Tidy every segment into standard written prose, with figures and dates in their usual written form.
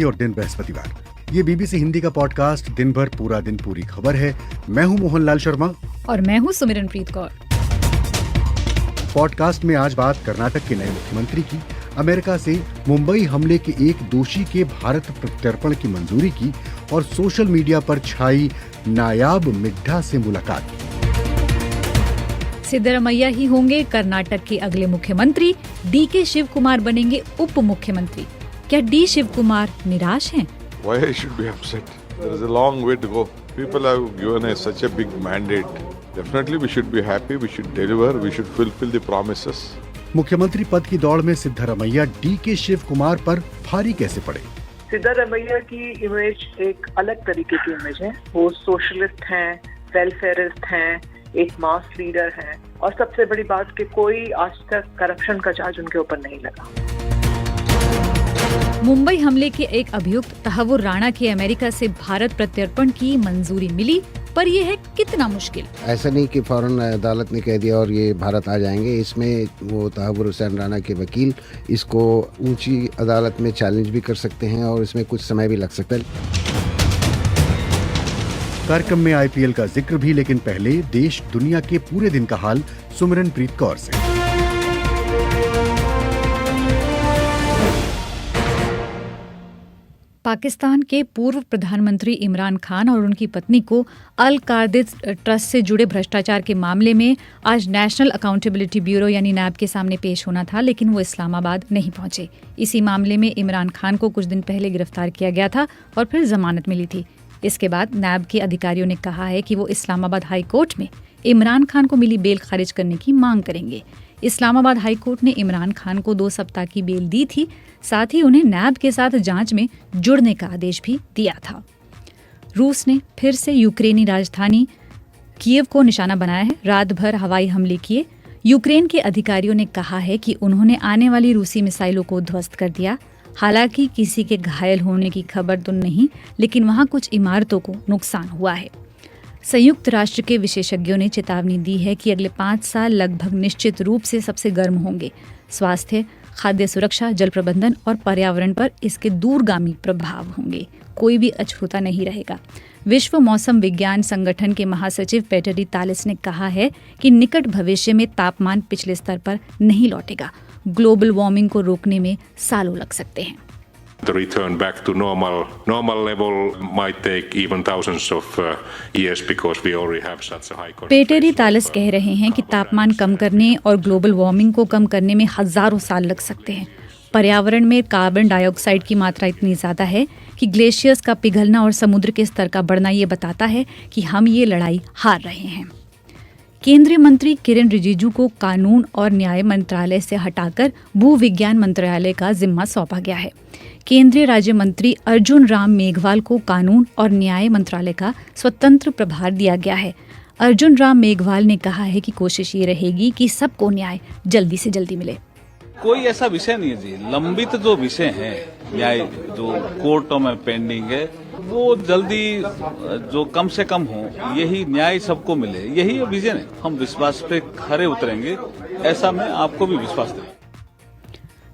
और दिन बृहस्पतिवार। ये बीबीसी हिंदी का पॉडकास्ट दिन भर पूरा दिन पूरी खबर है। मैं हूं मोहनलाल शर्मा और मैं हूं सिमरनप्रीत कौर। पॉडकास्ट में आज बात कर्नाटक के नए मुख्यमंत्री की, अमेरिका से मुंबई हमले के एक दोषी के भारत प्रत्यर्पण की मंजूरी की और सोशल मीडिया पर छाई नायाब मिड्ढा से मुलाकात की। सिद्धरमैया ही होंगे कर्नाटक के अगले मुख्यमंत्री, डीके शिव कुमार बनेंगे उप मुख्यमंत्री। क्या डी शिव कुमार निराश हैं? Why I should be upset? There is a long way to go. People have given us such a big mandate. Definitely we should be happy, we should deliver, we should fulfill the promises. मुख्यमंत्री पद की दौड़ में Siddaramaiah DK Shiv Kumar पर भारी कैसे पड़े? सिद्धरमैया की इमेज एक अलग तरीके की इमेज है। वो सोशलिस्ट हैं, वेलफेयरिस्ट हैं, एक मास लीडर हैं और सबसे बड़ी बात कि कोई आज तक करप्शन का चार्ज उनके ऊपर नहीं लगा। मुंबई हमले के एक अभियुक्त तहव्वुर राणा के अमेरिका से भारत प्रत्यर्पण की मंजूरी मिली, पर यह है कितना मुश्किल। ऐसा नहीं कि फौरन अदालत ने कह दिया और ये भारत आ जाएंगे। इसमें वो तहव्वुर हुसैन राणा के वकील इसको ऊंची अदालत में चैलेंज भी कर सकते हैं और इसमें कुछ समय भी लग सकता है। कार्यक्रम में आईपीएल का जिक्र भी, लेकिन पहले देश दुनिया के पूरे दिन का हाल सिमरनप्रीत कौर से। पाकिस्तान के पूर्व प्रधानमंत्री इमरान खान और उनकी पत्नी को अल कार्दिस ट्रस्ट से जुड़े भ्रष्टाचार के मामले में आज नेशनल अकाउंटेबिलिटी ब्यूरो यानी नैब के सामने पेश होना था, लेकिन वो इस्लामाबाद नहीं पहुंचे। इसी मामले में इमरान खान को कुछ दिन पहले गिरफ्तार किया गया था और फिर जमानत मिली थी। इसके बाद नैब के अधिकारियों ने कहा है कि वो इस्लामाबाद हाई कोर्ट में इमरान खान को मिली बेल खारिज करने की मांग करेंगे। इस्लामाबाद हाई कोर्ट ने इमरान खान को 2 सप्ताह की बेल दी थी, साथ ही उन्हें नैब के साथ जांच में जुड़ने का आदेश भी दिया था। रूस ने फिर से यूक्रेनी राजधानी कीव को निशाना बनाया है। रात भर हवाई हमले किए। यूक्रेन के अधिकारियों ने कहा है कि उन्होंने आने वाली रूसी मिसाइलों को ध्वस्त कर दिया। हालांकि किसी के घायल होने की खबर तो नहीं, लेकिन वहां कुछ इमारतों को नुकसान हुआ है। संयुक्त राष्ट्र के विशेषज्ञों ने चेतावनी दी है कि अगले 5 साल लगभग निश्चित रूप से सबसे गर्म होंगे। स्वास्थ्य, खाद्य सुरक्षा, जल प्रबंधन और पर्यावरण पर इसके दूरगामी प्रभाव होंगे। कोई भी अछूता नहीं रहेगा। विश्व मौसम विज्ञान संगठन के महासचिव पेटरी तालिस ने कहा है कि निकट भविष्य में तापमान पिछले स्तर पर नहीं लौटेगा। ग्लोबल वार्मिंग को रोकने में सालों लग सकते हैं। The return back to normal level might take even thousands of years because we already have such a high concentration. पेटेरी तालिस कह रहे हैं कि तापमान कम करने और ग्लोबल वार्मिंग को कम करने में हजारों साल लग सकते हैं। पर्यावरण में कार्बन डाइऑक्साइड की मात्रा इतनी ज्यादा है कि ग्लेशियर्स का पिघलना और समुद्र के स्तर का बढ़ना ये बताता है कि हम ये लड़ाई हार रहे हैं। केंद्रीय मंत्री किरेन रिजिजू को कानून और न्याय मंत्रालय से हटाकर भूविज्ञान मंत्रालय का जिम्मा सौंपा गया है। केंद्रीय राज्य मंत्री अर्जुन राम मेघवाल को कानून और न्याय मंत्रालय का स्वतंत्र प्रभार दिया गया है। अर्जुन राम मेघवाल ने कहा है कि कोशिश ये रहेगी कि सबको न्याय जल्दी से जल्दी मिले। कोई ऐसा विषय नहीं है जी, लंबित जो विषय हैं न्याय जो कोर्टों में पेंडिंग है वो जल्दी जो कम से कम हो, यही न्याय सबको मिले, यही विजन है। हम विश्वास पे खरे उतरेंगे, ऐसा मैं आपको भी विश्वास दूं।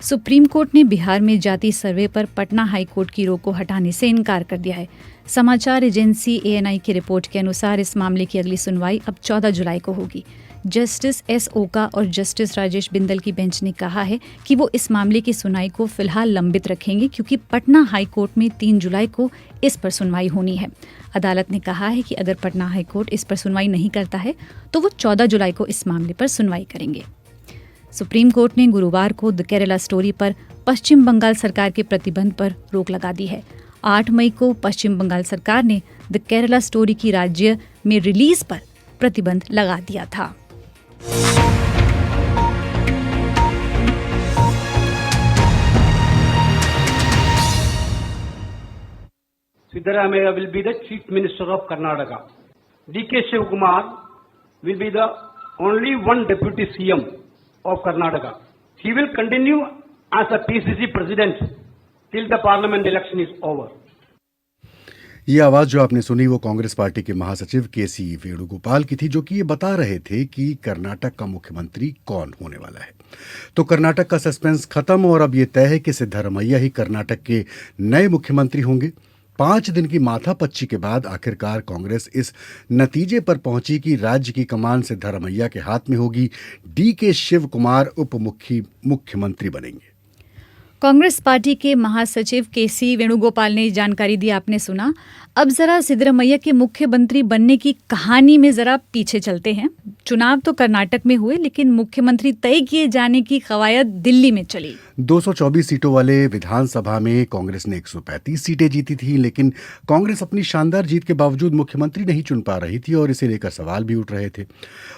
सुप्रीम कोर्ट ने बिहार में जाति सर्वे पर पटना हाई कोर्ट की रोक को हटाने से इनकार कर दिया है। समाचार एजेंसी एएनआई की रिपोर्ट के अनुसार इस मामले की अगली सुनवाई अब 14 जुलाई को होगी। जस्टिस एस ओका और जस्टिस राजेश बिंदल की बेंच ने कहा है कि वो इस मामले की सुनवाई को फिलहाल लंबित रखेंगे, क्योंकि पटना हाई कोर्ट में 3 जुलाई को इस पर सुनवाई होनी है। अदालत ने कहा है कि अगर पटना हाई कोर्ट इस पर सुनवाई नहीं करता है तो वो 14 जुलाई को इस मामले पर सुनवाई करेंगे। सुप्रीम कोर्ट ने गुरुवार को द केरला स्टोरी पर पश्चिम बंगाल सरकार के प्रतिबंध पर रोक लगा दी है। 8 मई को पश्चिम बंगाल सरकार ने द केरला स्टोरी की राज्य में रिलीज पर प्रतिबंध लगा दिया था। Siddaramaiah will be the Chief Minister of Karnataka. D.K. Shivkumar will be the only one Deputy CM of Karnataka. He will continue as a PCC President till the Parliament election is over. ये आवाज जो आपने सुनी वो Congress party के महासचिव केसी वेणुगोपाल की थी, जो कि ये बता रहे थे कि कर्नाटक का मुख्यमंत्री कौन होने वाला है। तो कर्नाटक का सस्पेंस खत्म और अब ये तय है कि सिद्धारमैया ही कर्नाटक के नए मुख्यमंत्री होंगे। 5 दिन की माथापच्ची के बाद आखिरकार कांग्रेस इस नतीजे पर पहुंची कि राज्य की कमान सिद्धारमैया के हाथ में होगी। डीके शिव कुमार उप मुख्यमंत्री बनेंगे। कांग्रेस पार्टी के महासचिव केसी वेणुगोपाल ने जानकारी दी, आपने सुना। अब जरा सिद्धरमैया के मुख्यमंत्री बनने की कहानी में जरा पीछे चलते हैं। चुनाव तो कर्नाटक में हुए, लेकिन मुख्यमंत्री तय किए जाने की कवायद दिल्ली में चली। 224 सीटों वाले विधानसभा में कांग्रेस ने 135 सीटें जीती थी, लेकिन कांग्रेस अपनी शानदार जीत के बावजूद मुख्यमंत्री नहीं चुन पा रही थी और इसे लेकर सवाल भी उठ रहे थे।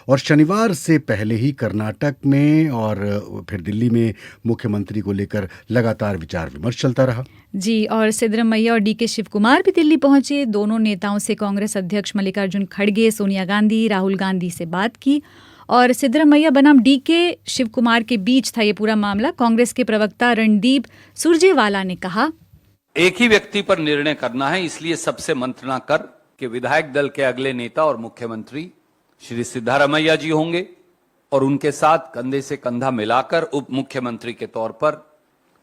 और शनिवार से पहले ही कर्नाटक में और फिर दिल्ली में मुख्यमंत्री को लेकर लगातार विचार विमर्श चलता रहा। जी, और सिद्धरमैया और डीके शिव कुमार भी दिल्ली पहुंचे। दोनों नेताओं से कांग्रेस अध्यक्ष मल्लिकार्जुन खड़गे, सोनिया गांधी, राहुल गांधी से बात की और सिद्धरमैया बनाम डीके शिव कुमार के बीच था ये पूरा मामला। कांग्रेस के प्रवक्ता रणदीप सुरजेवाला ने कहा, एक ही व्यक्ति पर निर्णय करना है, इसलिए सबसे मंत्रणा कर कि विधायक दल के अगले नेता और मुख्यमंत्री श्री सिद्धारमैया जी होंगे और उनके साथ कंधे से कंधा मिलाकर उप मुख्यमंत्री के तौर पर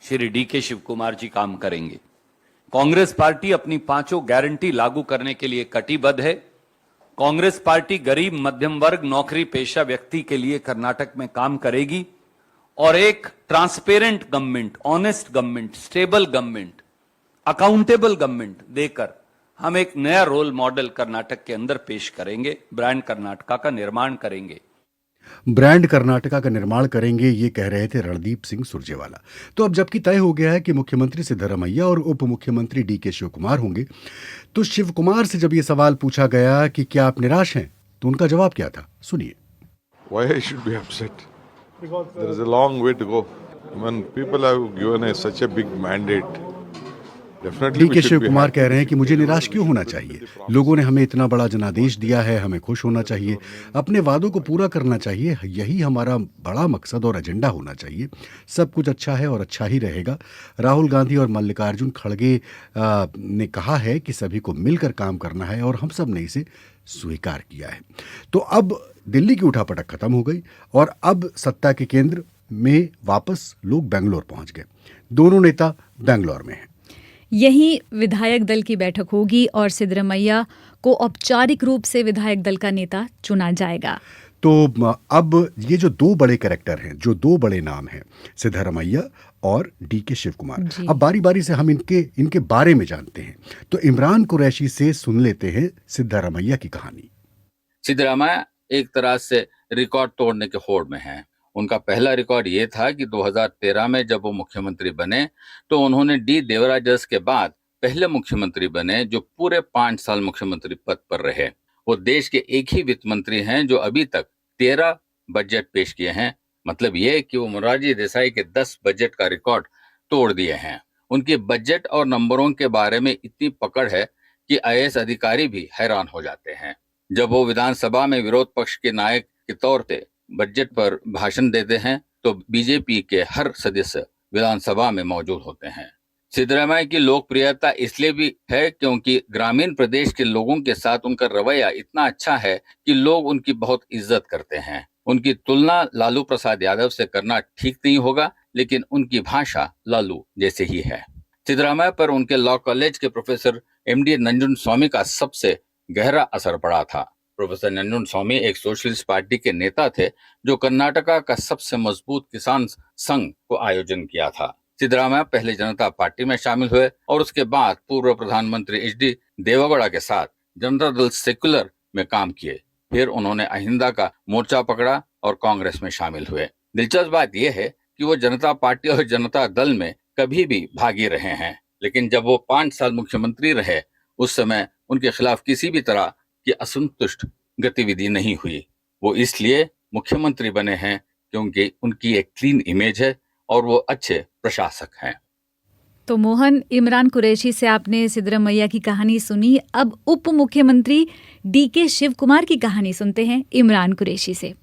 श्री डीके शिव कुमार जी काम करेंगे। कांग्रेस पार्टी अपनी 5 गारंटी लागू करने के लिए कटिबद्ध है। कांग्रेस पार्टी गरीब मध्यम वर्ग नौकरी पेशा व्यक्ति के लिए कर्नाटक में काम करेगी और एक transparent government, honest government, stable government, accountable government देकर हम एक नया रोल मॉडल कर्नाटक के अंदर पेश करेंगे। ब्रांड कर्नाटका का निर्माण करेंगे। ब्रांड कर्नाटका का निर्माण करेंगे, ये कह रहे थे रणदीप सिंह सुरजेवाला। तो अब जबकि तय हो गया है कि मुख्यमंत्री सिद्धरमैया और उप मुख्यमंत्री डीके शिव कुमार होंगे, तो शिव कुमार से जब ये सवाल पूछा गया कि क्या आप निराश हैं, तो उनका जवाब क्या था, सुनिए। Why I should be upset? There is a long way to go. When people have given such a big mandate, definitely DK we should Shiv be Kumar happy. कह रहे हैं कि मुझे निराश क्यों होना चाहिए। लोगों ने हमें इतना बड़ा जनादेश दिया है, हमें खुश होना चाहिए, अपने वादों को पूरा करना चाहिए। यही हमारा बड़ा मकसद और एजेंडा होना चाहिए। सब कुछ अच्छा है और अच्छा ही रहेगा। राहुल गांधी और मल्लिकार्जुन खड़गे ने कहा है कि सभी को मिलकर काम करना है और हम सब ने इसे स्वीकार किया है। तो अब दिल्ली की उठापटक खत्म हो गई और अब सत्ता के केंद्र में वापस लोग बेंगलोर पहुंच गए। दोनों नेता बेंगलोर में हैं। यही विधायक दल की बैठक होगी और सिद्धरमैया को औपचारिक रूप से विधायक दल का नेता चुना जाएगा। तो अब ये जो 2 बड़े कैरेक्टर हैं, जो 2 बड़े नाम हैं, सिद्धरमैया और डीके शिव कुमार, अब बारी बारी से हम इनके बारे में जानते हैं। तो इमरान कुरैशी से सुन लेते हैं सिद्धरमैया की कहानी। सिद्धरमैया एक तरह से रिकॉर्ड तोड़ने के होड़ में हैं। उनका पहला रिकॉर्ड ये था कि 2013 में जब वो मुख्यमंत्री बने तो उन्होंने डी देवराजस के बाद पहले मुख्यमंत्री बने जो पूरे 5 साल मुख्यमंत्री पद पर रहे। वो देश के एक ही वित्त मंत्री हैं जो अभी तक 13 बजट पेश किए हैं। मतलब ये कि वो मोरारजी देसाई के 10 बजट का रिकॉर्ड तोड़ दिए हैं। उनके बजट और नंबरों के बारे में इतनी पकड़ है कि आईएएस अधिकारी भी हैरान हो जाते हैं। जब वो विधानसभा में विरोध पक्ष के नायक के तौर पे बजट पर भाषण देते हैं तो बीजेपी के हर सदस्य विधानसभा में मौजूद होते हैं। सिद्धरमैया की लोकप्रियता इसलिए भी है क्योंकि ग्रामीण प्रदेश के लोगों के साथ उनका रवैया इतना अच्छा है कि लोग उनकी बहुत इज्जत करते हैं। उनकी तुलना लालू प्रसाद यादव से करना ठीक नहीं होगा, लेकिन उनकी भाषा लालू जैसे ही है। सिद्धरमैया पर उनके लॉ कॉलेज के प्रोफेसर एमडी नंजुंडस्वामी का सबसे गहरा असर पड़ा था। प्रोफेसर नंजुंडस्वामी एक सोशलिस्ट पार्टी के नेता थे जो कर्नाटका का सबसे मजबूत किसान संघ को आयोजन किया था। सिद्धरमैया पहले जनता पार्टी में शामिल हुए और उसके बाद पूर्व प्रधानमंत्री एचडी देवेगौड़ा के साथ जनता दल सेक्युलर में काम किए। फिर उन्होंने अहिंदा का मोर्चा पकड़ा और कांग्रेस में शामिल हुए। दिलचस्प बात यह है कि वो जनता पार्टी और जनता दल में कभी भी भागी रहे हैं, लेकिन जब वो 5 साल मुख्यमंत्री रहे उस समय उनके खिलाफ किसी भी तरह की असंतुष्ट गतिविधि नहीं हुई। वो इसलिए मुख्यमंत्री बने हैं क्योंकि उनकी एक क्लीन इमेज है और वो अच्छे प्रशासक हैं। तो मोहन, इमरान कुरैशी से आपने सिद्धरमैया की कहानी सुनी। अब उप मुख्यमंत्री डीके शिव कुमार की कहानी सुनते हैं इमरान कुरैशी से।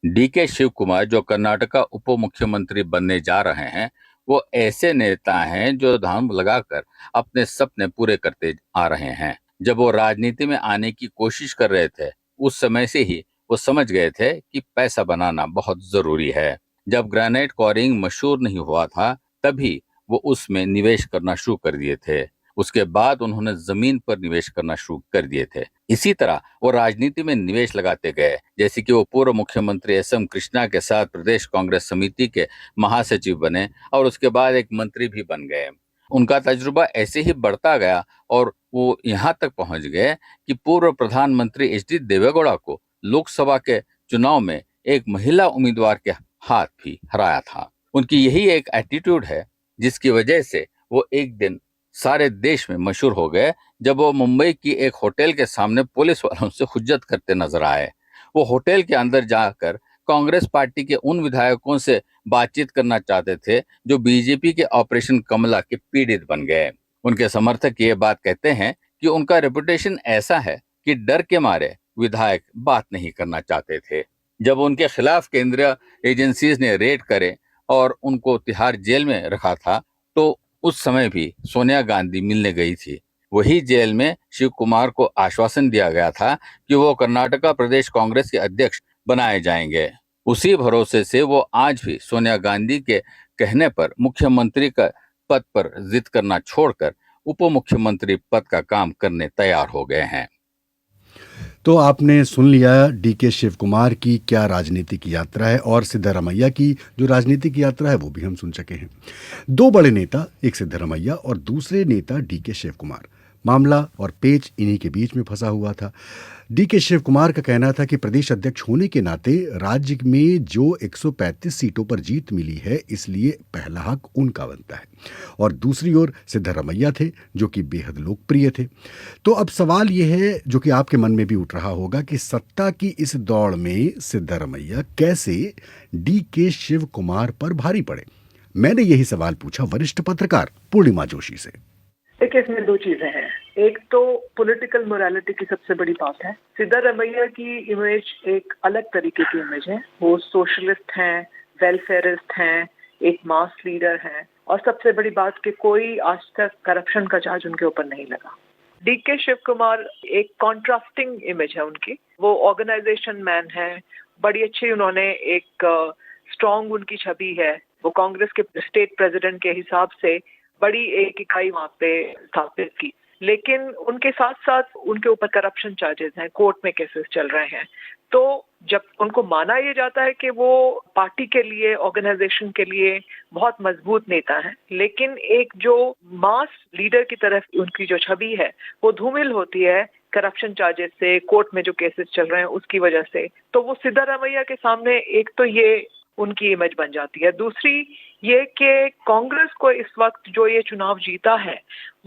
डीके शिव कुमार जो कर्नाटका उप मुख्यमंत्री बनने जा रहे हैं, वो ऐसे नेता हैं जो धाम लगाकर अपने सपने पूरे करते आ रहे हैं। जब वो राजनीति में आने की कोशिश कर रहे थे, उस समय से ही वो समझ गए थे कि पैसा बनाना बहुत जरूरी है। जब ग्रेनाइट क्वारिंग मशहूर नहीं हुआ था, तभी वो उसमें निवेश करना शुरू कर दिए थे। उसके बाद उन्होंने जमीन पर निवेश करना शुरू कर दिए थे। इसी तरह वो राजनीति में निवेश लगाते गए, जैसे कि वो पूर्व मुख्यमंत्री एस.एम. कृष्णा के साथ प्रदेश कांग्रेस समिति के महासचिव बने और उसके बाद एक मंत्री भी बन गए। उनका तजुर्बा ऐसे ही बढ़ता गया और वो यहाँ तक पहुंच गए कि पूर्व प्रधानमंत्री एच.डी. देवेगौड़ा को लोकसभा के चुनाव में एक महिला उम्मीदवार के हाथ भी हराया था। उनकी यही एक एटीट्यूड है जिसकी वजह से वो एक दिन सारे देश में मशहूर हो गए, जब वो मुंबई की एक होटल के सामने पुलिस वालों से हुज्जत करते नजर आए। वो होटल के अंदर जाकर कांग्रेस पार्टी के उन विधायकों से बातचीत करना चाहते थे जो बीजेपी के ऑपरेशन कमला के पीड़ित बन गए। उनके समर्थक ये बात कहते हैं कि उनका रेपुटेशन ऐसा है कि डर के मारे विधायक बात नहीं करना चाहते थे। जब उनके खिलाफ केंद्रीय एजेंसीज ने रेड करे और उनको तिहाड़ जेल में रखा था, तो उस समय भी सोनिया गांधी मिलने गई थी। वही जेल में शिव कुमार को आश्वासन दिया गया था कि वो कर्नाटका प्रदेश कांग्रेस के अध्यक्ष बनाए जाएंगे। उसी भरोसे से वो आज भी सोनिया गांधी के कहने पर मुख्यमंत्री का पद पर जिद करना छोड़कर उप मुख्यमंत्री पद का काम करने तैयार हो गए हैं। तो आपने सुन लिया डीके शिव कुमार की क्या राजनीतिक यात्रा है, और सिद्धारमैया की जो राजनीतिक यात्रा है वो भी हम सुन सके हैं। दो बड़े नेता, एक सिद्धारमैया और दूसरे नेता डीके शिव कुमार। मामला और पेच इन्हीं के बीच में फंसा हुआ था। डीके शिव कुमार का कहना था कि प्रदेश अध्यक्ष होने के नाते राज्य में जो 135 सीटों पर जीत मिली है, इसलिए पहला हक उनका बनता है। और दूसरी ओर सिद्धारमैया थे जो कि बेहद लोकप्रिय थे। तो अब सवाल यह है जो कि आपके मन में भी उठ रहा होगा कि सत्ता की इस दौड़ में सिद्धारमैया कैसे डीके शिव कुमार पर भारी पड़े। मैंने यही सवाल पूछा वरिष्ठ पत्रकार पूर्णिमा जोशी से। देखिए, इसमें दो चीजें हैं। एक तो पॉलिटिकल मोरालिटी की सबसे बड़ी बात है। सिद्धारमैया की इमेज एक अलग तरीके की इमेज है। वो सोशलिस्ट हैं, वेलफेयरिस्ट हैं, एक मास लीडर हैं, और सबसे बड़ी बात कि कोई आज तक करप्शन का चार्ज उनके ऊपर नहीं लगा। डीके शिव कुमार एक कॉन्ट्रास्टिंग इमेज है उनकी। वो ऑर्गेनाइजेशन मैन है, बड़ी अच्छी उन्होंने एक स्ट्रॉन्ग उनकी छवि है। वो कांग्रेस के स्टेट प्रेसिडेंट के हिसाब से बड़ी एक इकाई वहां पे स्थापित की, लेकिन उनके साथ साथ उनके ऊपर करप्शन चार्जेस हैं, कोर्ट में केसेस चल रहे हैं। तो जब उनको माना यह जाता है कि वो पार्टी के लिए, ऑर्गेनाइजेशन के लिए बहुत मजबूत नेता है, लेकिन एक जो मास लीडर की तरफ उनकी जो छवि है वो धूमिल होती है करप्शन चार्जेस से, कोर्ट में जो केसेस चल रहे हैं उसकी वजह से। तो वो सिद्धारमैया के सामने एक तो ये उनकी इमेज बन जाती है। दूसरी ये कि कांग्रेस को इस वक्त जो ये चुनाव जीता है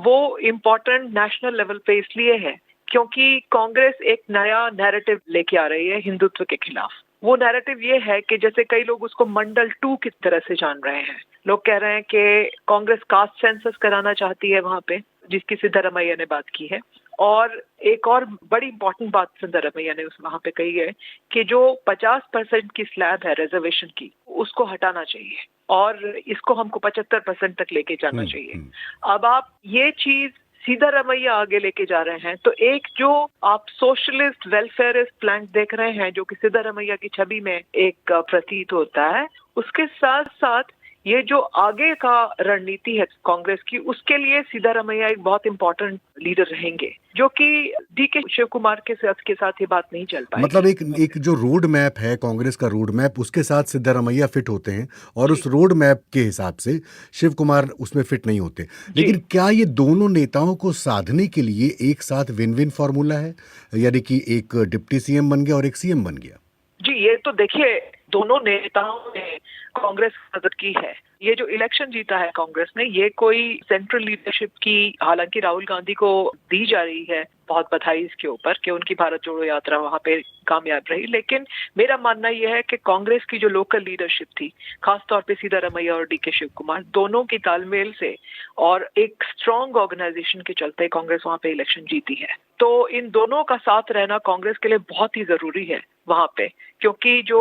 वो इम्पोर्टेंट नेशनल लेवल पे इसलिए है क्योंकि कांग्रेस एक नया नैरेटिव लेके आ रही है हिंदुत्व के खिलाफ। वो नैरेटिव ये है कि जैसे कई लोग उसको मंडल 2 की तरह से जान रहे हैं। लोग कह रहे हैं कि कांग्रेस कास्ट सेंसस कराना चाहती है वहां पे, जिसकी सिद्धारमैया ने बात की है। और एक और बड़ी इंपॉर्टेंट बात सिद्धारमैया ने उस वहां पे कही है कि जो 50% की स्लैब है रिजर्वेशन की, उसको हटाना चाहिए और इसको हमको 75% तक लेके जाना चाहिए। अब आप ये चीज सिद्धारमैया आगे लेके जा रहे हैं, तो एक जो आप सोशलिस्ट वेलफेयरिस्ट प्लान देख रहे हैं जो कि सिद्धारमैया की छवि में एक प्रतीत होता है, उसके साथ साथ ये जो आगे का रणनीति है कांग्रेस की, उसके लिए सिद्धारमैया एक बहुत इंपॉर्टेंट लीडर रहेंगे, जो कि डीके शिव कुमार के साथ ये बात नहीं चल पाएगी। मतलब एक जो रोड मैप है कांग्रेस का रोड मैप, उसके साथ सिद्धारमैया फिट होते हैं और उस रोड मैप के हिसाब से शिव कुमार उसमें फिट नहीं होते। लेकिन क्या ये दोनों नेताओं को साधने के लिए एक साथ विन विन फॉर्मूला है, यानी कि एक डिप्टी सीएम बन गया और एक सीएम बन गया? जी, ये तो देखिए दोनों नेताओं ने कांग्रेस मदद की है। ये जो इलेक्शन जीता है कांग्रेस ने, ये कोई सेंट्रल लीडरशिप की, हालांकि राहुल गांधी को दी जा रही है बहुत बधाई इसके ऊपर कि उनकी भारत जोड़ो यात्रा वहां पे कामयाब रही, लेकिन मेरा मानना यह है कि कांग्रेस की जो लोकल लीडरशिप थी, खासतौर पे सिद्धारमैया और डीके शिव कुमार, दोनों की तालमेल से और एक स्ट्रांग ऑर्गेनाइजेशन के चलते कांग्रेस वहां पे इलेक्शन जीती है। तो इन दोनों का साथ रहना कांग्रेस के लिए बहुत ही जरूरी है। वहाँ पे, क्योंकि जो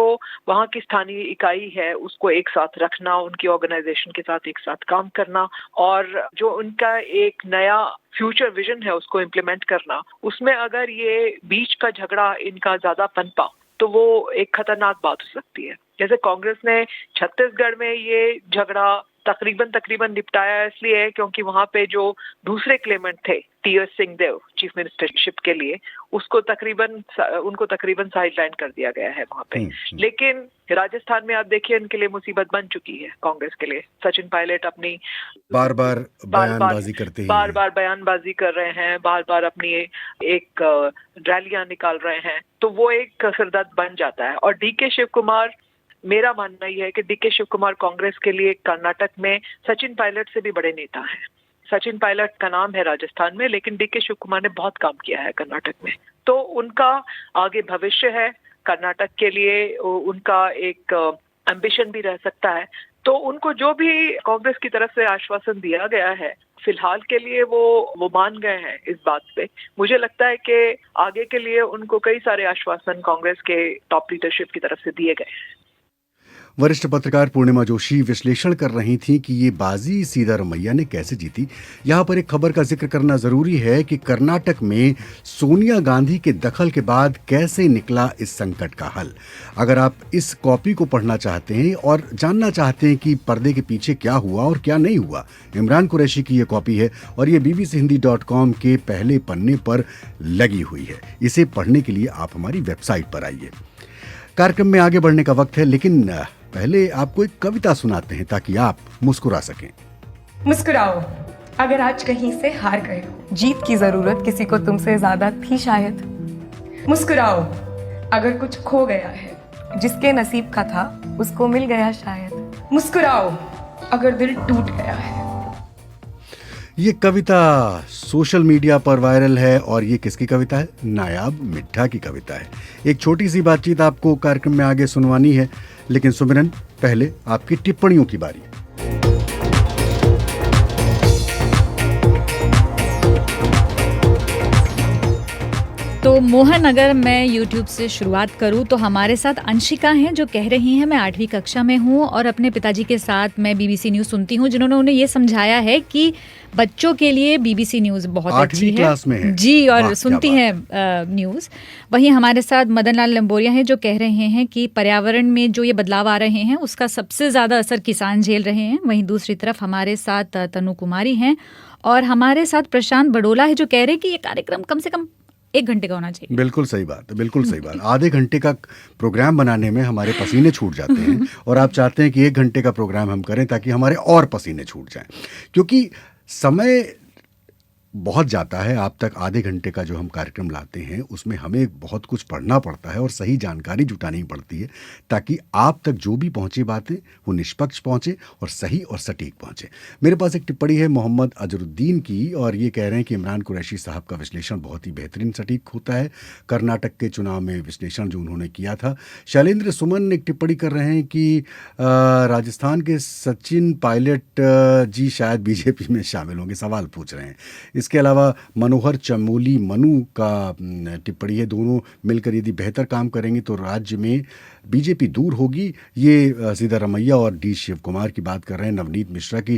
वहाँ की स्थानीय इकाई है उसको एक साथ रखना, उनकी ऑर्गेनाइजेशन के साथ एक साथ काम करना और जो उनका एक नया फ्यूचर विजन है उसको इम्प्लीमेंट करना, उसमें अगर ये बीच का झगड़ा इनका ज्यादा पनपा तो वो एक खतरनाक बात हो सकती है। जैसे कांग्रेस ने छत्तीसगढ़ में ये झगड़ा तकरीबन निपटाया इसलिए क्योंकि वहाँ पे जो दूसरे क्लेमेंट थे टी.एस. सिंहदेव चीफ मिनिस्टरशिप के लिए, उनको तकरीबन साइडलाइन कर दिया गया है वहाँ पे। लेकिन राजस्थान में आप देखिए इनके लिए मुसीबत बन चुकी है कांग्रेस के लिए। सचिन पायलट अपनी बार बार बयानबाजी करते हैं, बार बयानबाजी कर रहे हैं, बार अपनी एक रैलियां निकाल रहे हैं, तो वो एक सिरदर्द बन जाता है। और डी.के. शिव कुमार, मेरा मानना यह है कि डी.के. शिव कुमार कांग्रेस के लिए कर्नाटक में सचिन पायलट से भी बड़े नेता हैं। सचिन पायलट का नाम है राजस्थान में, लेकिन डी.के. शिव कुमार ने बहुत काम किया है कर्नाटक में, तो उनका आगे भविष्य है कर्नाटक के लिए, उनका एक एम्बिशन भी रह सकता है। तो उनको जो भी कांग्रेस की तरफ से आश्वासन दिया गया है फिलहाल के लिए वो मान गए हैं इस बात पे। मुझे लगता है कि आगे के लिए उनको कई सारे आश्वासन कांग्रेस के टॉप लीडरशिप की तरफ से दिए गए हैं। वरिष्ठ पत्रकार पूर्णिमा जोशी विश्लेषण कर रही थी कि ये बाजी सिद्धारमैया ने कैसे जीती। यहाँ पर एक खबर का जिक्र करना जरूरी है कि कर्नाटक में सोनिया गांधी के दखल के बाद कैसे निकला इस संकट का हल। अगर आप इस कॉपी को पढ़ना चाहते हैं और जानना चाहते हैं कि पर्दे के पीछे क्या हुआ और क्या नहीं हुआ, इमरान कुरैशी की ये कॉपी है और ये bbchindi.com के पहले पन्ने पर लगी हुई है। इसे पढ़ने के लिए आप हमारी वेबसाइट पर आइए। कार्यक्रम में आगे बढ़ने का वक्त है, लेकिन पहले आपको एक कविता सुनाते हैं ताकि आप मुस्कुरा सकें। मुस्कुराओ अगर आज कहीं से हार गए हो, जीत की जरूरत किसी को तुमसे ज्यादा थी शायद। मुस्कुराओ अगर कुछ खो गया है, जिसके नसीब का था उसको मिल गया शायद। मुस्कुराओ अगर दिल टूट गया है। ये कविता सोशल मीडिया पर वायरल है और ये किसकी कविता है? नायाब मिड्ढा की कविता है। एक छोटी सी बातचीत आपको कार्यक्रम में आगे सुनवानी है, लेकिन सुमिरन पहले आपकी टिप्पणियों की बारी। तो मोहन, अगर मैं YouTube से शुरुआत करूं तो हमारे साथ अंशिका हैं जो कह रही हैं मैं 8वीं कक्षा में हूं और अपने पिताजी के साथ मैं BBC न्यूज़ सुनती हूं, जिन्होंने उन्हें ये समझाया है कि बच्चों के लिए BBC न्यूज़ बहुत अच्छी है। क्लास में है जी, और सुनती हैं न्यूज़। वहीं हमारे साथ मदन लाल लंबोरिया हैं जो कह रहे हैं कि पर्यावरण में जो ये बदलाव आ रहे हैं उसका सबसे ज़्यादा असर किसान झेल रहे हैं। वहीं दूसरी तरफ हमारे साथ तनु कुमारी हैं और हमारे साथ प्रशांत बडोला है जो कह रहे हैं कि ये कार्यक्रम कम से कम 1 घंटे का होना चाहिए। बिल्कुल सही बात, बिल्कुल सही बात। आधे घंटे का प्रोग्राम बनाने में हमारे पसीने छूट जाते हैं और आप चाहते हैं कि 1 घंटे का प्रोग्राम हम करें ताकि हमारे और पसीने छूट जाएं, क्योंकि समय बहुत जाता है। आप तक आधे घंटे का जो हम कार्यक्रम लाते हैं उसमें हमें बहुत कुछ पढ़ना पड़ता है और सही जानकारी जुटानी पड़ती है ताकि आप तक जो भी पहुंचे बातें वो निष्पक्ष पहुंचे और सही और सटीक पहुंचे। मेरे पास एक टिप्पणी है मोहम्मद अजरुद्दीन की और ये कह रहे हैं कि इमरान कुरैशी साहब का विश्लेषण बहुत ही बेहतरीन सटीक होता है। कर्नाटक के चुनाव में विश्लेषण जो उन्होंने किया था। शैलेंद्र सुमन एक टिप्पणी कर रहे हैं कि राजस्थान के सचिन पायलट जी शायद बीजेपी में शामिल होंगे, सवाल पूछ रहे हैं। इसके अलावा मनोहर चमोली मनु का टिप्पणी है, दोनों मिलकर यदि बेहतर काम करेंगे तो राज्य में बीजेपी दूर होगी। ये सिद्धारमैया और डी शिव कुमार की बात कर रहे हैं। नवनीत मिश्रा की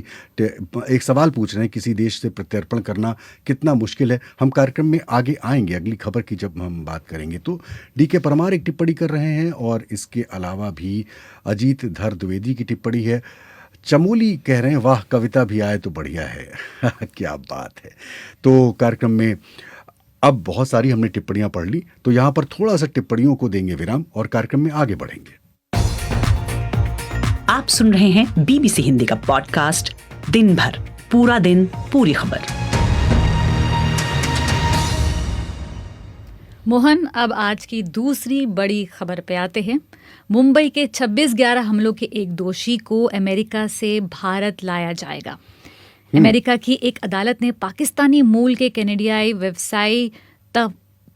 एक सवाल पूछ रहे हैं किसी देश से प्रत्यर्पण करना कितना मुश्किल है। हम कार्यक्रम में आगे आएंगे, अगली खबर की जब हम बात करेंगे। तो डी.के. परमार एक टिप्पणी कर रहे हैं और इसके अलावा भी अजीत धर द्विवेदी की टिप्पणी है। चमोली कह रहे हैं वाह कविता भी आए तो बढ़िया है क्या बात है। तो कार्यक्रम में अब बहुत सारी हमने टिप्पणियां पढ़ ली, तो यहां पर थोड़ा सा टिप्पणियों को देंगे विराम और कार्यक्रम में आगे बढ़ेंगे। आप सुन रहे हैं BBC हिंदी का पॉडकास्ट दिन भर, पूरा दिन पूरी खबर। मोहन, अब आज की दूसरी बड़ी खबर पे आते हैं। मुंबई के 26/11 हमलों के एक दोषी को अमेरिका से भारत लाया जाएगा। अमेरिका की एक अदालत ने पाकिस्तानी मूल के कैनेडियाई व्यवसायी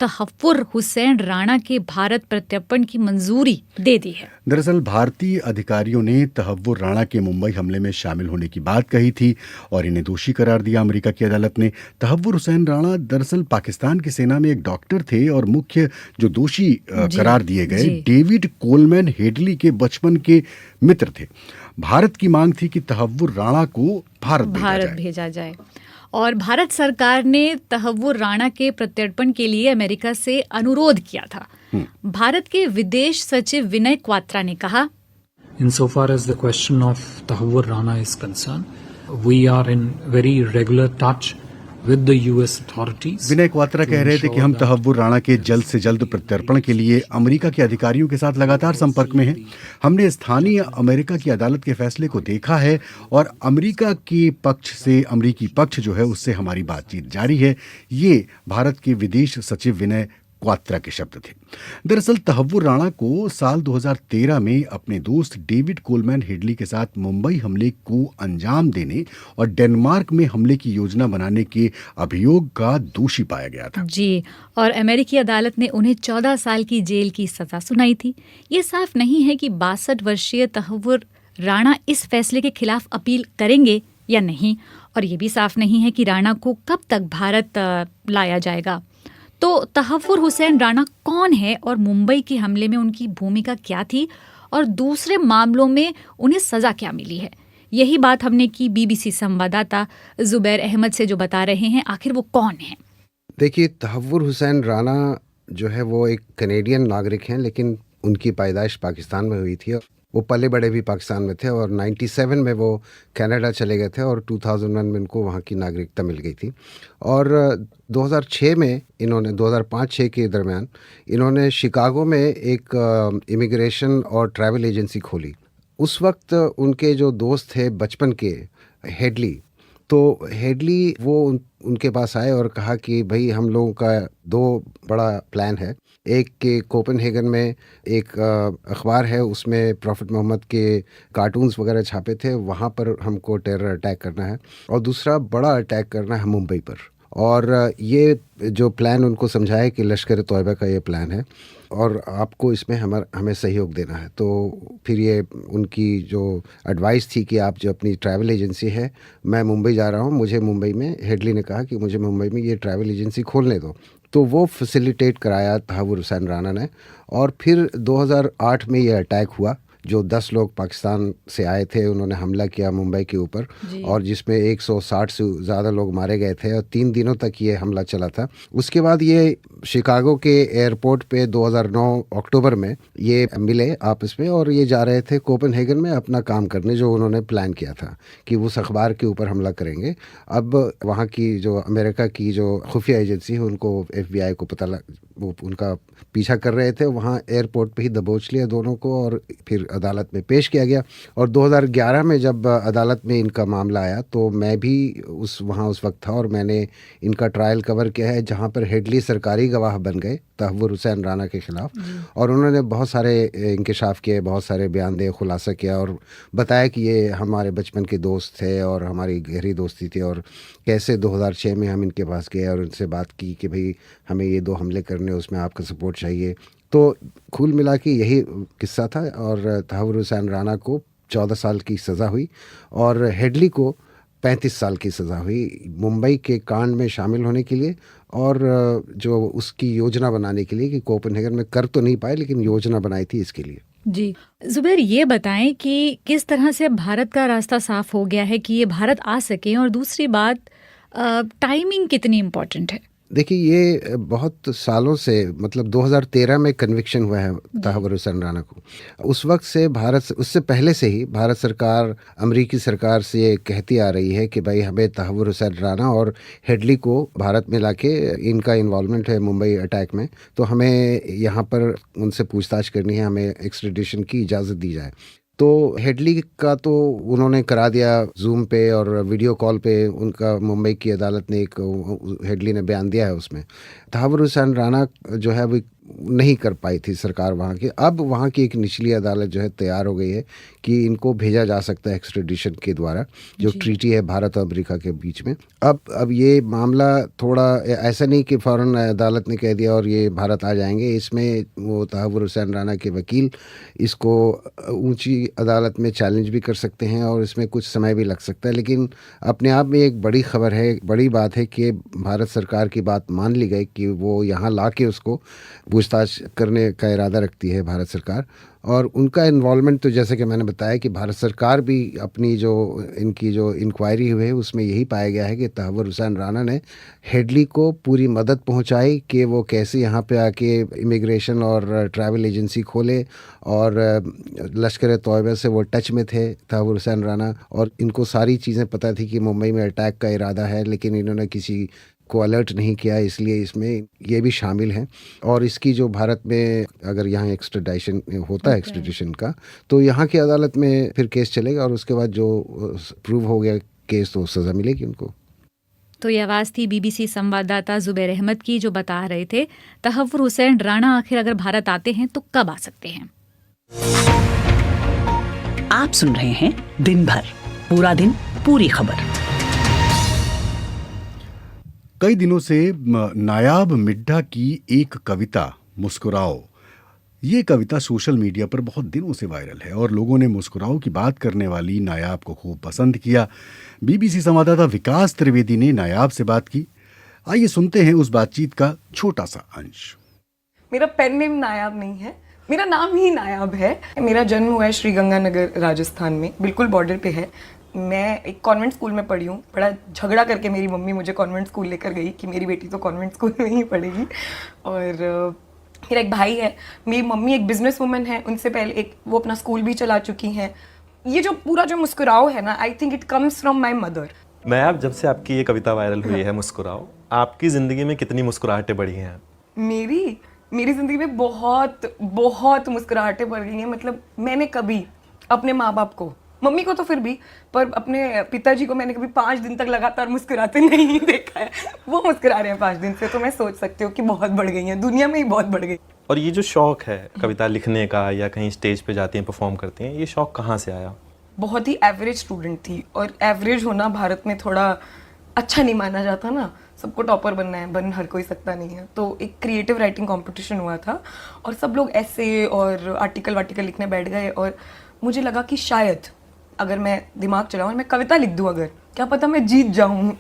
तहव्वुर हुसैन राणा के भारत प्रत्यर्पण की मंजूरी दे दी है। दरअसल भारतीय अधिकारियों ने तहव्वुर राणा के मुंबई हमले में शामिल होने की बात कही थी और इन्हें दोषी करार दिया अमेरिका की अदालत ने। तहव्वुर हुसैन राणा दरअसल पाकिस्तान की सेना में एक डॉक्टर थे और मुख्य जो दोषी करार दिए गए डेविड कोलमैन हेडली के बचपन के मित्र थे। भारत की मांग थी कि तहव्वुर राणा को भारत भेजा जाए और भारत सरकार ने तहव्वुर राणा के प्रत्यर्पण के लिए अमेरिका से अनुरोध किया था। भारत के विदेश सचिव विनय क्वात्रा ने कहा, Insofar as the question of Tahawwur Rana is concerned, we are in very regular touch with the US authorities. विनय क्वात्रा कह रहे थे कि हम तहव्वुर राणा के जल्द से जल्द प्रत्यर्पण के लिए अमेरिका के अधिकारियों के साथ लगातार संपर्क में हैं। हमने स्थानीय अमेरिका की अदालत के फैसले को देखा है और अमेरिका के पक्ष से अमेरिकी पक्ष जो है उससे हमारी बातचीत जारी है। ये भारत के विदेश सचिव विनय क्वात्रा के शब्द थे। दरअसल तहव्वुर राणा को साल 2013 में अपने दोस्त डेविड कोलमैन हेडली के साथ मुंबई हमले को अंजाम देने और डेनमार्क में हमले की योजना बनाने के अभियोग का दोषी पाया गया था। जी, और अमेरिकी अदालत ने उन्हें 14 साल की जेल की सजा सुनाई थी। ये साफ नहीं है कि 62 वर्षीय तहव्वुर राणा इस फैसले के खिलाफ अपील करेंगे या नहीं, और ये भी साफ नहीं है कि राणा को कब तक भारत लाया जाएगा। तो तहव्वुर हुसैन राणा कौन है और मुंबई के हमले में उनकी भूमिका क्या थी और दूसरे मामलों में उन्हें सजा क्या मिली है, यही बात हमने की बीबीसी संवाददाता जुबैर अहमद से, जो बता रहे हैं आखिर वो कौन है। देखिए, तहव्वुर हुसैन राणा जो है वो एक कनेडियन नागरिक हैं, लेकिन उनकी पैदाइश पाकिस्तान में हुई थी। वो पले बड़े भी पाकिस्तान में थे और 97 में वो कनाडा चले गए थे और 2001 में उनको वहाँ की नागरिकता मिल गई थी। और 2006 में इन्होंने 2005-06 के दरमियान इन्होंने शिकागो में एक इमिग्रेशन और ट्रैवल एजेंसी खोली। उस वक्त उनके जो दोस्त थे बचपन के हेडली, तो हेडली वो उनके पास आए और कहा कि भाई हम लोगों का दो बड़ा प्लान है। एक के कोपेनहेगन में एक अखबार है, उसमें प्रॉफिट मोहम्मद के कार्टून्स वगैरह छापे थे, वहाँ पर हमको टेरर अटैक करना है, और दूसरा बड़ा अटैक करना है मुंबई पर। और ये जो प्लान उनको समझाया कि लश्कर तोयबा का ये प्लान है और आपको इसमें हमें सहयोग देना है। तो फिर ये उनकी जो एडवाइस थी कि आप जो अपनी ट्रैवल एजेंसी है, मैं मुंबई जा रहा हूँ, मुझे मुंबई में, हेडली ने कहा कि मुझे मुंबई में ये ट्रैवल एजेंसी खोलने दो। तो वो फैसिलिटेट कराया तहव्वुर हुसैन राणा ने। और फिर 2008 में ये अटैक हुआ, जो 10 लोग पाकिस्तान से आए थे, उन्होंने हमला किया मुंबई के ऊपर, और जिसमें 160 से ज़्यादा लोग मारे गए थे और 3 दिनों तक ये हमला चला था। उसके बाद ये शिकागो के एयरपोर्ट पे 2009 अक्टूबर में ये मिले आपस में और ये जा रहे थे कोपेनहेगन में अपना काम करने, जो उन्होंने प्लान किया था कि उस अखबार के ऊपर हमला करेंगे। अब वहाँ की जो अमेरिका की जो खुफिया एजेंसी है, उनको FBI को पता वो उनका पीछा कर रहे थे, वहाँ एयरपोर्ट पे ही दबोच लिया दोनों को और फिर अदालत में पेश किया गया। और 2011 में जब अदालत में इनका मामला आया तो मैं भी वहाँ उस वक्त था और मैंने इनका ट्रायल कवर किया है, जहाँ पर हेडली सरकारी गवाह बन गए तहव्वुर हुसैन राणा के खिलाफ, और उन्होंने बहुत सारे इंकशाफ किए, बहुत सारे बयान दे, खुलासा किया और बताया कि ये हमारे बचपन के दोस्त थे और हमारी गहरी दोस्ती थी, और कैसे 2006 में हम इनके पास गए और उनसे बात की कि भाई हमें ये 2 हमले करने, उसमें आपका सपोर्ट चाहिए। तो कुल मिला के यही किस्सा था। और तहव्वुर हुसैन राणा को 14 साल की सज़ा हुई और हेडली को 35 साल की सज़ा हुई मुंबई के कांड में शामिल होने के लिए और जो उसकी योजना बनाने के लिए, कि कोपेनहेगन में कर तो नहीं पाए लेकिन योजना बनाई थी इसके लिए। जी जुबैर, ये बताएं कि किस तरह से भारत का रास्ता साफ हो गया है कि ये भारत आ सके, और दूसरी बात टाइमिंग कितनी इम्पोर्टेंट है? देखिए, ये बहुत सालों से, मतलब 2013 में कन्विक्शन हुआ है तहव्वुर हुसैन राणा को। उस वक्त से उससे पहले से ही भारत सरकार अमेरिकी सरकार से ये कहती आ रही है कि भाई हमें तहव्वुर हुसैन राणा और हेडली को भारत में लाके, इनका इन्वॉल्वमेंट है मुंबई अटैक में, तो हमें यहाँ पर उनसे पूछताछ करनी है, हमें एक्स्ट्रेडिशन की इजाज़त दी जाए। तो हेडली का तो उन्होंने करा दिया जूम पे और वीडियो कॉल पे, उनका मुंबई की अदालत ने हेडली ने बयान दिया है उसमें। तहव्वुर हुसैन राणा जो है नहीं कर पाई थी सरकार वहाँ की। अब वहाँ की एक निचली अदालत जो है तैयार हो गई है कि इनको भेजा जा सकता है एक्सट्रेडिशन के द्वारा, जो ट्रीटी है भारत और अमेरिका के बीच में। अब ये मामला थोड़ा ऐसा नहीं कि फ़ौरन अदालत ने कह दिया और ये भारत आ जाएंगे। इसमें वो तहव्वुर हुसैन राना के वकील इसको ऊंची अदालत में चैलेंज भी कर सकते हैं और इसमें कुछ समय भी लग सकता है। लेकिन अपने आप में एक बड़ी खबर है, बड़ी बात है कि भारत सरकार की बात मान ली गई कि वो यहाँ ला के उसको पूछताछ करने का इरादा रखती है भारत सरकार। और उनका इन्वॉल्वमेंट तो जैसे कि मैंने बताया कि भारत सरकार भी अपनी जो इनकी जो इंक्वायरी हुई है उसमें यही पाया गया है कि तहव्वुर हुसैन राना ने हेडली को पूरी मदद पहुंचाई कि वो कैसे यहाँ पे आके इमिग्रेशन और ट्रैवल एजेंसी खोले, और लश्कर तौयबा से वो टच में थे तहव्वुर हुसैन राना, और इनको सारी चीज़ें पता थी कि मुंबई में अटैक का इरादा है, लेकिन इन्होंने किसी को अलर्ट नहीं किया, इसलिए इसमें ये भी शामिल हैं। और इसकी जो भारत में अगर यहाँ एक्सट्रेडिशन होता है एक्सट्रेडिशन का, तो यहाँ की अदालत में फिर केस चलेगा और उसके बाद जो प्रूव हो गया केस तो सज़ा मिलेगी उनको। तो ये आवाज़ थी BBC संवाददाता जुबैर अहमद की, जो बता रहे थे तहव्वुर हुसैन राना आखिर अगर भारत आते हैं तो कब आ सकते हैं। आप सुन रहे हैं दिन भर, पूरा दिन पूरी खबर। कई दिनों से नायाब मिड्ढा की एक कविता मुस्कुराओ, ये कविता सोशल मीडिया पर बहुत दिनों से वायरल है और लोगों ने मुस्कुराओ की बात करने वाली नायाब को खूब पसंद किया। BBC संवाददाता विकास त्रिवेदी ने नायाब से बात की। आइए सुनते हैं उस बातचीत का छोटा सा अंश। मेरा पेन नेम नायाब नहीं है, मेरा नाम ही नायाब है। मेरा जन्म हुआ है श्रीगंगानगर राजस्थान में, बिल्कुल बॉर्डर पे है। मैं एक कॉन्वेंट स्कूल में पढ़ी हूँ। बड़ा झगड़ा करके मेरी मम्मी मुझे कॉन्वेंट स्कूल लेकर गई कि मेरी बेटी तो कॉन्वेंट स्कूल में ही पढ़ेगी। और मेरा एक भाई है, मेरी मम्मी एक बिजनेस वुमन है, उनसे पहले वो अपना स्कूल भी चला चुकी हैं। ये जो पूरा जो मुस्कुराओ है ना, I think it comes from my mother. Nayab, जब से आपकी ये कविता वायरल हुई है मुस्कुराओ, आपकी ज़िंदगी में कितनी मुस्कुराहटें बढ़ी हैं? मेरी ज़िंदगी में बहुत बहुत मुस्कुराहटें बढ़ गई हैं। मतलब मैंने कभी अपने माँ बाप को, मम्मी को तो फिर भी, पर अपने पिताजी को मैंने कभी 5 दिन तक लगातार मुस्कुराते नहीं देखा है। वो मुस्कुरा रहे हैं 5 दिन से, तो मैं सोच सकती हूँ कि बहुत बढ़ गई हैं, दुनिया में ही बहुत बढ़ गई। और ये जो शौक़ है कविता लिखने का या कहीं स्टेज पे जाती हैं परफॉर्म करती हैं, ये शौक़ कहाँ से आया? बहुत ही एवरेज स्टूडेंट थी, और एवरेज होना भारत में थोड़ा अच्छा नहीं माना जाता ना। सबको टॉपर बनना है, बन हर कोई सकता नहीं है। तो एक क्रिएटिव राइटिंग कंपटीशन हुआ था और सब लोग ऐसे और आर्टिकल वार्टिकल लिखने बैठ गए, और मुझे लगा कि शायद अगर मैं दिमाग चलाऊं और मैं कविता लिख दूं, अगर क्या पता मैं जीत जाऊं।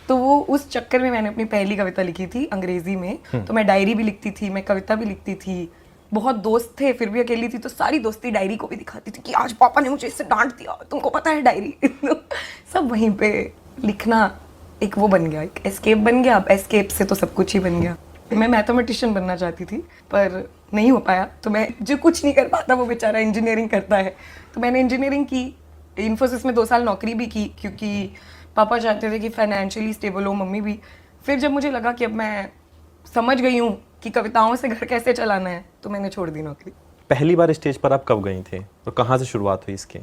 तो वो उस चक्कर में मैंने अपनी पहली कविता लिखी थी अंग्रेजी में। तो मैं डायरी भी लिखती थी, मैं कविता भी लिखती थी। बहुत दोस्त थे, फिर भी अकेली थी, तो सारी दोस्ती डायरी को भी दिखाती थी कि आज पापा ने मुझे इससे डांट दिया, तुमको पता है डायरी। सब वहीं पे लिखना एक वो बन गया, एक एस्केप बन गया। अब एस्केप से तो सब कुछ ही बन गया। मैं मैथमेटिशियन बनना चाहती थी पर नहीं हो पाया, तो मैं जो कुछ नहीं कर पाता वो बेचारा इंजीनियरिंग करता है। तो मैंने इंजीनियरिंग की, इन्फोसिस में 2 साल नौकरी भी की, क्योंकि पापा चाहते थे कि फाइनेंशियली स्टेबल हो, मम्मी भी। फिर जब मुझे लगा कि अब मैं समझ गई हूँ कि कविताओं से घर कैसे चलाना है, तो मैंने छोड़ दी नौकरी। पहली बार स्टेज पर आप कब गई थी और कहाँ से शुरुआत हुई इसकी?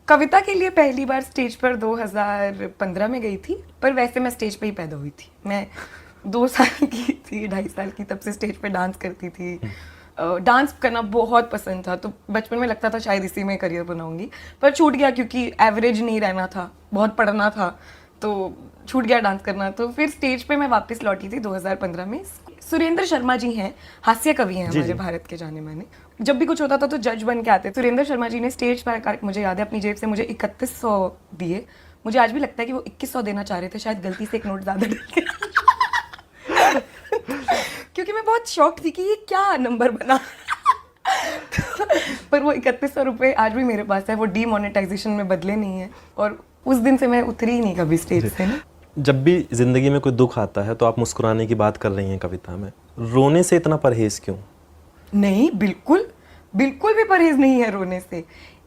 कविता के लिए पहली बार स्टेज पर 2015 में गई थी, पर वैसे मैं स्टेज पे ही पैदा हुई थी। मैं 2 साल की थी, 2.5 साल की, तब से स्टेज पे डांस करती थी। डांस करना बहुत पसंद था, तो बचपन में लगता था शायद इसी में करियर बनाऊंगी, पर छूट गया क्योंकि एवरेज नहीं रहना था, बहुत पढ़ना था, तो छूट गया डांस करना। तो फिर स्टेज पे मैं वापस लौटी थी 2015 में। सुरेंद्र शर्मा जी हैं, हास्य कवि हैं हमारे भारत के जाने माने। जब भी कुछ होता था तो जज बन के आते। सुरेंद्र शर्मा जी ने स्टेज पर, मुझे याद है, अपनी जेब से मुझे 3100 दिए। मुझे आज भी लगता है कि वो 2100 देना चाह रहे थे, शायद गलती से एक नोट ज्यादा डल गया। क्योंकि मैं बहुत शॉक्ड थी कि ये क्या नंबर बना। पर वो 3100 रुपये आज भी मेरे पास है, वो डीमोनेटाइजेशन में बदले नहीं है, और उस दिन से मैं उतरी ही नहीं कभी स्टेज से ना। जब भी जिंदगी में कोई दुख आता है तो आप मुस्कुराने की बात कर रही हैं कविता में, रोने से इतना परहेज क्यों? नहीं, बिल्कुल भी परहेज नहीं है रोने से।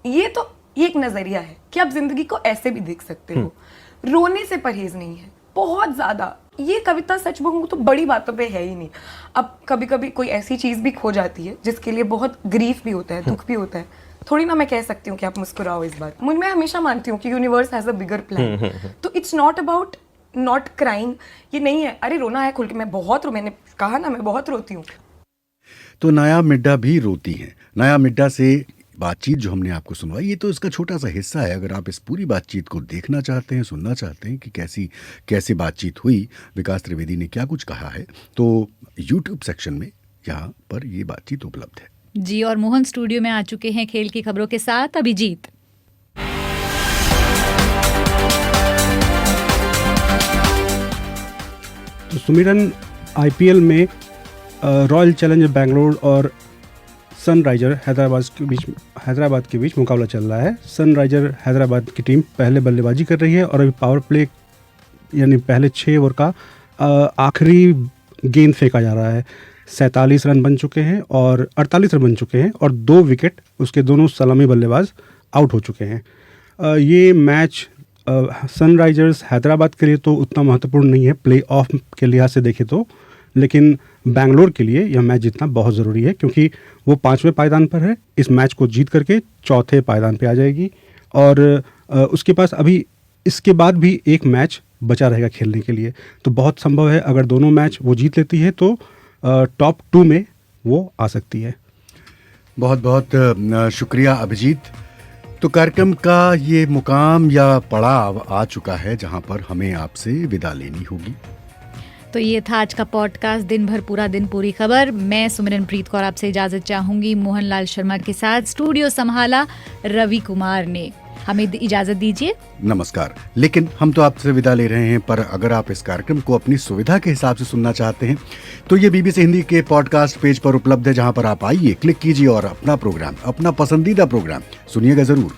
ये एक नजरिया है कि आप जिंदगी को ऐसे भी देख सकते हो। रोने से परहेज नहीं है, बहुत ज्यादा। ये कविता सच कहूं तो बड़ी बातों पे है ही नहीं। अब कभी कभी कोई ऐसी चीज भी खो जाती है जिसके लिए बहुत ग्रीफ भी होता है, दुख भी होता है, थोड़ी ना मैं कह सकती हूँ कि आप मुस्कुराओ इस बात। मैं हमेशा मानती हूँ कि universe has a bigger plan. तो it's not about not crying, ये नहीं है अरे रोना है खुल के, मैंने कहा ना, मैं बहुत रोती हूँ। तो नायाब मिड्ढा भी रोती हैं। नायाब मिड्ढा से बातचीत जो हमने आपको सुनवाई, ये तो इसका छोटा सा हिस्सा है। अगर आप इस पूरी बातचीत को देखना चाहते हैं, सुनना चाहते हैं कि कैसी बातचीत हुई, विकास त्रिवेदी ने क्या कुछ कहा है, तो यूट्यूब सेक्शन में यहाँ पर ये बातचीत उपलब्ध है जी। और मोहन स्टूडियो में आ चुके हैं खेल की खबरों के साथ अभिजीत। तो सुमिरन, आईपीएल में रॉयल चैलेंजर बेंगलोर और सनराइजर हैदराबाद के बीच मुकाबला चल रहा है। सनराइजर हैदराबाद की टीम पहले बल्लेबाजी कर रही है और अभी पावर प्ले यानी पहले 6 ओवर का आखिरी गेंद फेंका जा रहा है। 47 रन बन चुके हैं और 48 रन बन चुके हैं और 2 विकेट उसके दोनों सलामी बल्लेबाज आउट हो चुके हैं। ये मैच सनराइजर्स हैदराबाद के लिए तो उतना महत्वपूर्ण नहीं है प्ले ऑफ के लिहाज से देखें तो, लेकिन बेंगलोर के लिए यह मैच जीतना बहुत ज़रूरी है क्योंकि वो 5वें पायदान पर है। इस मैच को जीत करके 4थे पायदान पे आ जाएगी और उसके पास अभी इसके बाद भी एक मैच बचा रहेगा खेलने के लिए। तो बहुत संभव है अगर दोनों मैच वो जीत लेती है तो टॉप 2 में वो आ सकती है। बहुत बहुत शुक्रिया अभिजीत। तो कार्यक्रम का ये मुकाम या पड़ाव आ चुका है जहां पर हमें आपसे विदा लेनी होगी। तो ये था आज का पॉडकास्ट दिन भर पूरा दिन पूरी खबर। मैं सुमिरन प्रीत कौर आपसे इजाजत चाहूंगी। मोहनलाल शर्मा के साथ स्टूडियो संभाला रवि कुमार ने। हमें इजाजत दीजिए, नमस्कार। लेकिन हम तो आपसे विदा ले रहे हैं, पर अगर आप इस कार्यक्रम को अपनी सुविधा के हिसाब से सुनना चाहते हैं तो ये बीबीसी हिंदी के पॉडकास्ट पेज पर उपलब्ध है, जहां पर आप आइए, क्लिक कीजिए और अपना पसंदीदा प्रोग्राम सुनिएगा जरूर।